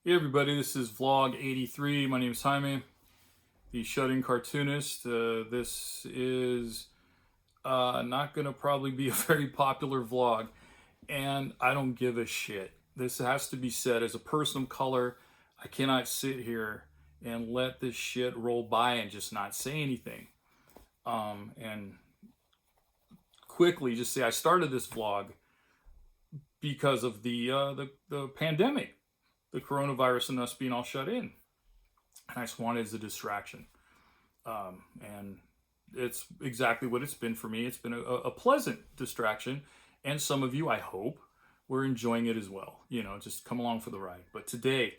Hey everybody, this is vlog 83. My name is Jaime, the shut-in cartoonist. This is not going to probably be a very popular vlog, and I don't give a shit. This has to be said. As a person of color, I cannot sit here and let this shit roll by and just not say anything. And quickly just say I started this vlog because of the pandemic, the coronavirus, and us being all shut in. And I just wanted it as a distraction. And it's exactly what it's been for me. It's been a pleasant distraction. And some of you, I hope, were enjoying it as well. You know, just come along for the ride. But today,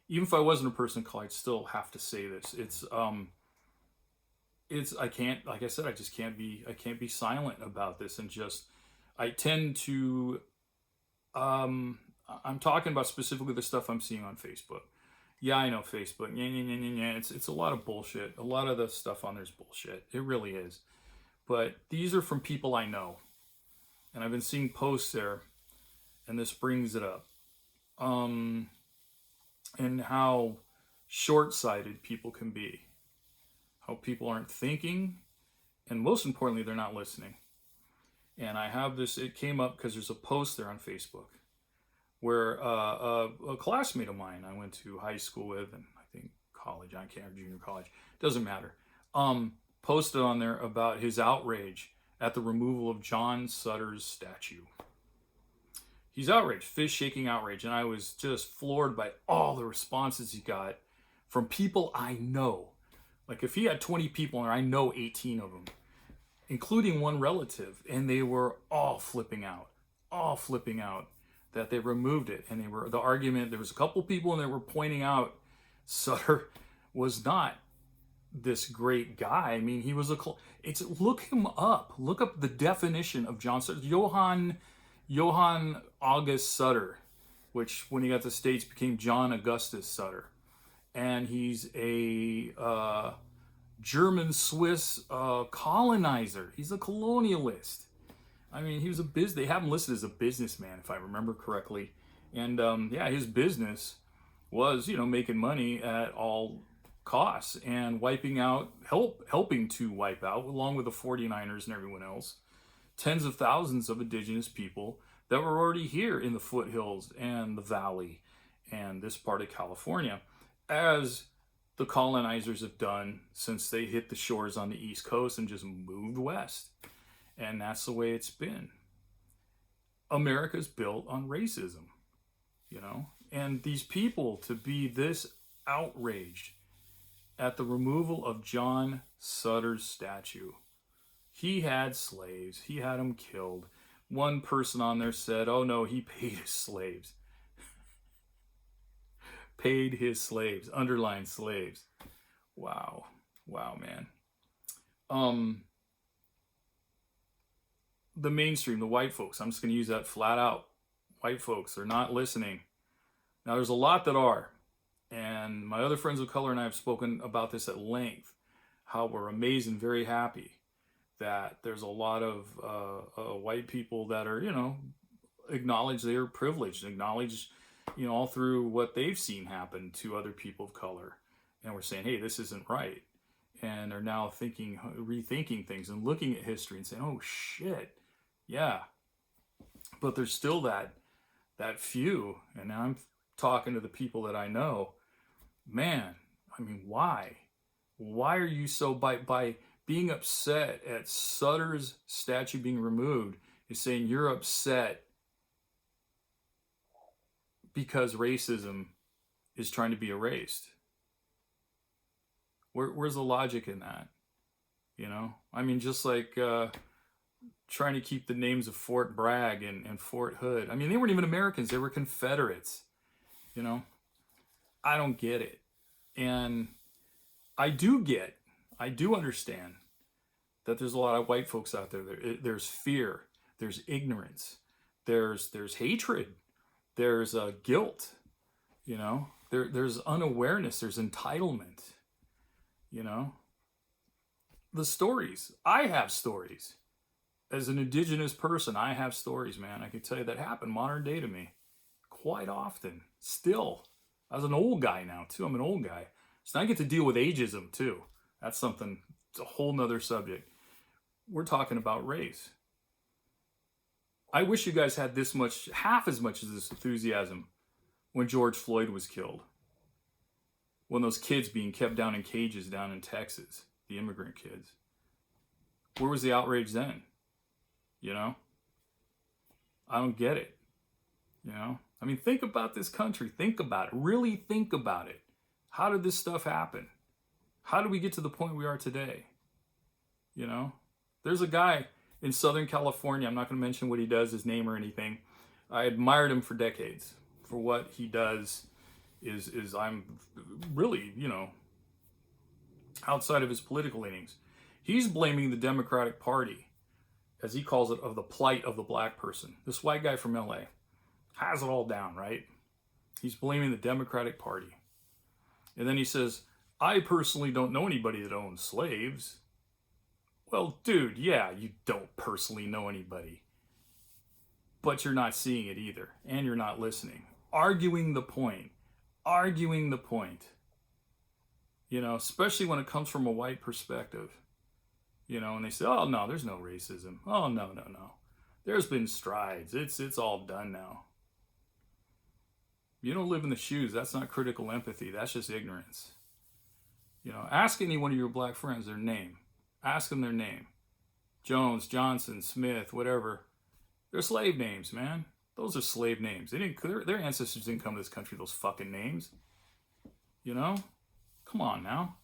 even if I wasn't a person of color, I'd still have to say this. I can't, like I said, I can't be silent about this. And just, I tend to, I'm talking about specifically the stuff I'm seeing on Facebook. Yeah, I know Facebook. Yeah. It's a lot of bullshit. A lot of the stuff on there's bullshit. It really is. But these are from people I know. And I've been seeing posts there, and this brings it up. And how short-sighted people can be. How people aren't thinking, and most importantly, they're not listening. And I have this, it came up because there's a post there on Facebook where a classmate of mine I went to high school with, and I think college, I can't, junior college, doesn't matter, posted on there about his outrage at the removal of John Sutter's statue. He's outraged, fist shaking outrage, and I was just floored by all the responses he got from people I know. Like if he had 20 people in there, I know 18 of them, including one relative, and they were all flipping out that they removed it. And the argument, there was a couple people in there were pointing out Sutter was not this great guy. I mean, he was look him up. Look up the definition of John Sutter. Johann August Sutter, which when he got to the States became John Augustus Sutter. And he's a German-Swiss colonizer. He's a colonialist. I mean, he was they have him listed as a businessman, if I remember correctly. And yeah, his business was, making money at all costs and helping to wipe out, along with the 49ers and everyone else, tens of thousands of indigenous people that were already here in the foothills and the valley and this part of California, as the colonizers have done since they hit the shores on the East Coast and just moved west. And that's the way it's been. America's built on racism, and these people to be this outraged at the removal of John Sutter's statue. He had slaves. He had them killed. One person on there said, oh no, he paid his slaves. Paid his slaves, underlined slaves. Wow, man. The mainstream, the white folks, I'm just going to use that flat out. White folks are not listening. Now, there's a lot that are. And my other friends of color and I have spoken about this at length, how we're amazed and very happy that there's a lot of white people that are, acknowledge their privilege, acknowledge, all through what they've seen happen to other people of color. And we're saying, hey, this isn't right. And are now rethinking things and looking at history and saying, oh shit, yeah. But there's still that few, and now I'm talking to the people that I know. Man, I mean, why? Why are you so, by being upset at Sutter's statue being removed, is saying you're upset because racism is trying to be erased? Where's the logic in that? I mean, just like trying to keep the names of Fort Bragg and Fort Hood. I mean, they weren't even Americans. They were Confederates. I don't get it. And I do understand that there's a lot of white folks out there. There's fear. There's ignorance. There's hatred. There's guilt. There's unawareness. There's entitlement. The stories. I have stories. As an indigenous person, I have stories, man. I can tell you that happen modern day to me quite often. Still. I was an old guy now, too. I'm an old guy. So now I get to deal with ageism, too. That's something, it's a whole nother subject. We're talking about race. I wish you guys had this much, half as much as this enthusiasm when George Floyd was killed. When those kids being kept down in cages down in Texas, the immigrant kids. Where was the outrage then? You know? I don't get it. You know? I mean, think about this country. Think about it. Really think about it. How did this stuff happen? How did we get to the point we are today? You know? There's a guy in Southern California. I'm not going to mention what he does, his name or anything. I admired him for decades. For what he does is I'm really, you know, outside of his political leanings. He's blaming the Democratic Party, as he calls it, of the plight of the black person. This white guy from LA has it all down, right? He's blaming the Democratic Party. And then he says, I personally don't know anybody that owns slaves. Well, dude, yeah, you don't personally know anybody. But you're not seeing it either. And you're not listening. Arguing the point. Arguing the point. You know, especially when it comes from a white perspective. You know, and they say, oh, no, there's no racism. Oh, no. There's been strides. It's all done now. You don't live in the shoes. That's not critical empathy. That's just ignorance. You know, ask any one of your black friends their name. Ask them their name. Jones, Johnson, Smith, whatever. They're slave names, man. Those are slave names. Their ancestors didn't come to this country with those fucking names. You know? Come on now.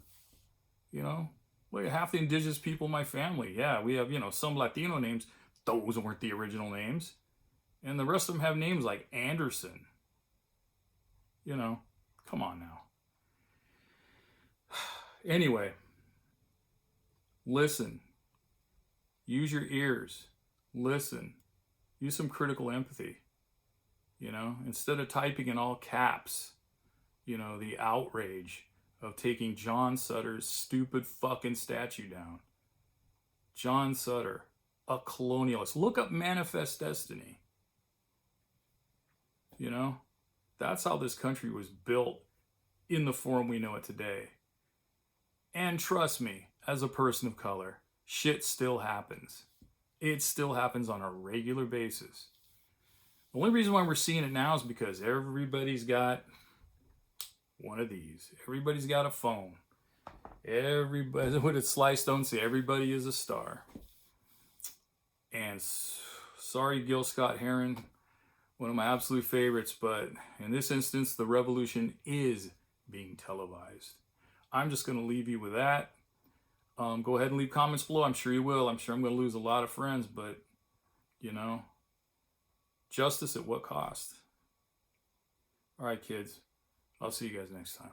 You know? Look at half the indigenous people in my family. Yeah, we have, you know, some Latino names. Those weren't the original names. And the rest of them have names like Anderson. You know? Come on now. Anyway. Listen. Use your ears. Listen. Use some critical empathy. You know, instead of typing in all caps, you know, the outrage of taking John Sutter's stupid fucking statue down. John Sutter, a colonialist. Look up Manifest Destiny. You know, that's how this country was built in the form we know it today. And trust me, as a person of color, shit still happens. It still happens on a regular basis. The only reason why we're seeing it now is because everybody's got one of these. Everybody's got a phone. Everybody, what did Slice don't say? Everybody is a star. And sorry, Gil Scott-Heron, one of my absolute favorites, but in this instance, the revolution is being televised. I'm just going to leave you with that. Go ahead and leave comments below. I'm sure you will. I'm sure I'm going to lose a lot of friends, but, you know, justice at what cost? All right, kids. I'll see you guys next time.